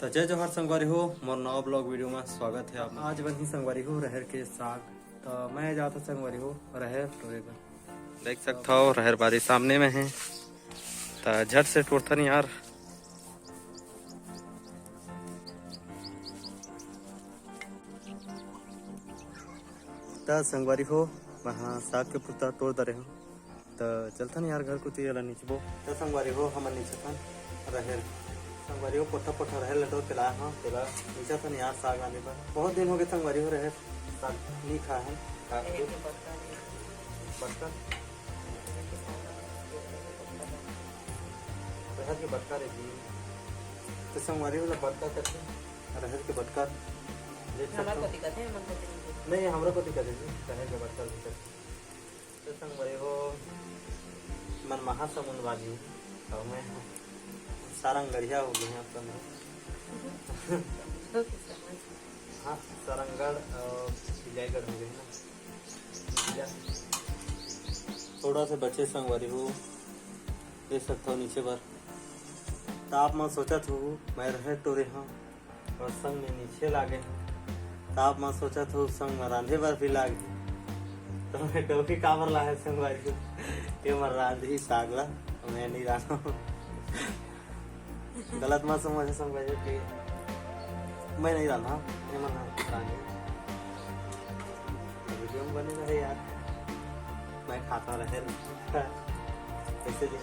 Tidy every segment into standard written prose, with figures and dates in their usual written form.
तो जय जवाहर संगवारी हो, मोर नवा ब्लॉग वीडियो में स्वागत है। आप आज बनी संगवारी हो रहर के साग। तो मैं जाता संगवारी हो रहर टोरे पर, देख सकता हो रहर बारी सामने में है। तो झट से टोरता नहीं यार। तो संगवारी हो वहाँ साग के पुता तोड़ दे रहे हो। तो चलता नहीं यार घर को तीला नीचबो। तो संगवारी हो हम नीचे था रहर संगवारी हो पोठा पोठा रहे लटो पिला हाँ पिला नीचा तो नहीं यार साग आने पर बहुत दिन हो गए। संगवारी हो रहे साग नहीं खा है रहर के बटका रही। तो संगवारी हो बटका करते रहर के बटका नहीं हमरा को दिक्कत है रहर के बटका दिक्कत। तो संगवारी हो मन महासमुंद बाजी और मैं सारंगढ़िया हो गए हैं आपका में हाँ सारंगढ़ और विजयगढ़ हो गए ना। थोड़ा से बच्चे संगवारी हो दे सकता हूँ नीचे पर। तो आप मैं सोचा था मैं रहे टोरे हाँ और संग में नीचे लागे। तो आप मैं सोचा था संग में रांधे पर भी लागे। तो मैं टोपी काबर ला है संगवारी हो ये मर रांधी सागला मैं नहीं राना गलत मत समझ समझ कि मैं नहीं रहा ये मन वीडियो में बने रहे यार। मैं खाता रहे कैसे जी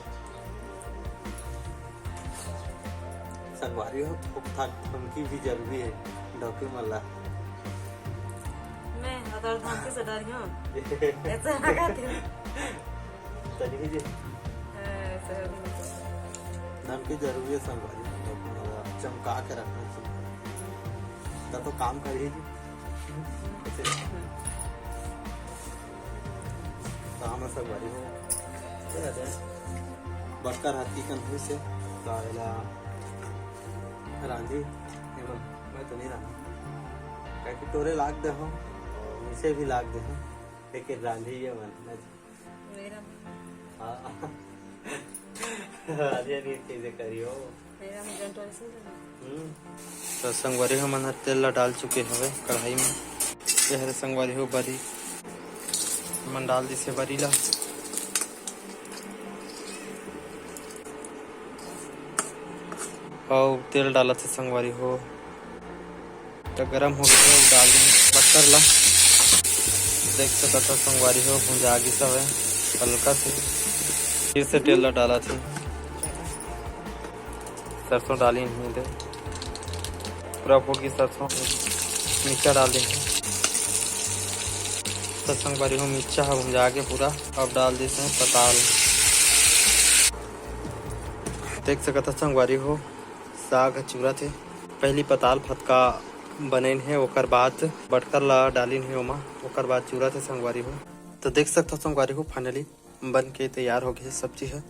संगवारी हो धमकी भी जरूरी है डॉक्यूमेंट मल्ला मैं अगर धमकी से डर हूं ऐसा लगाती हूं तभी जी धमकी जरूरी है। संगवारी चमका के रखना चाहिए तो काम करिए जी काम संगवारी हो बटकर हाथी कंधे से रांधी मैं तो नहीं रहा क्या टोरे लाग दे हो नीचे भी लाग दे हो लेकिन रांधी ये मन चीजें करियो। तो संगवारी हो मन तेल डाल चुके हवे कढ़ाई में। यह संगवारी हो बरी मन डाल दी से बरी ला और तेल डाला थे संगवारी हो। तो गरम हो गया डाल बक्कर ला देख सकता था संगवारी हो भुंजा आगे सब है हल्का से फिर से तेल डाला थी सरसों डाली नहीं थे पूरा होगी सरसों मिर्चा डाल देंगे। तो संगवारी हो मिर्चा भुंजा के पूरा अब डाल देते हैं पताल। देख सकता संगवारी हो साग चूरा थे पहली पताल फतका बने है ओकर बाद बटकर ला डाली है ओमा ओकर बाद चूरा थे संगवारी हो। तो देख सकता संगवारी हो फाइनली बन के तैयार हो गई सब्जी है।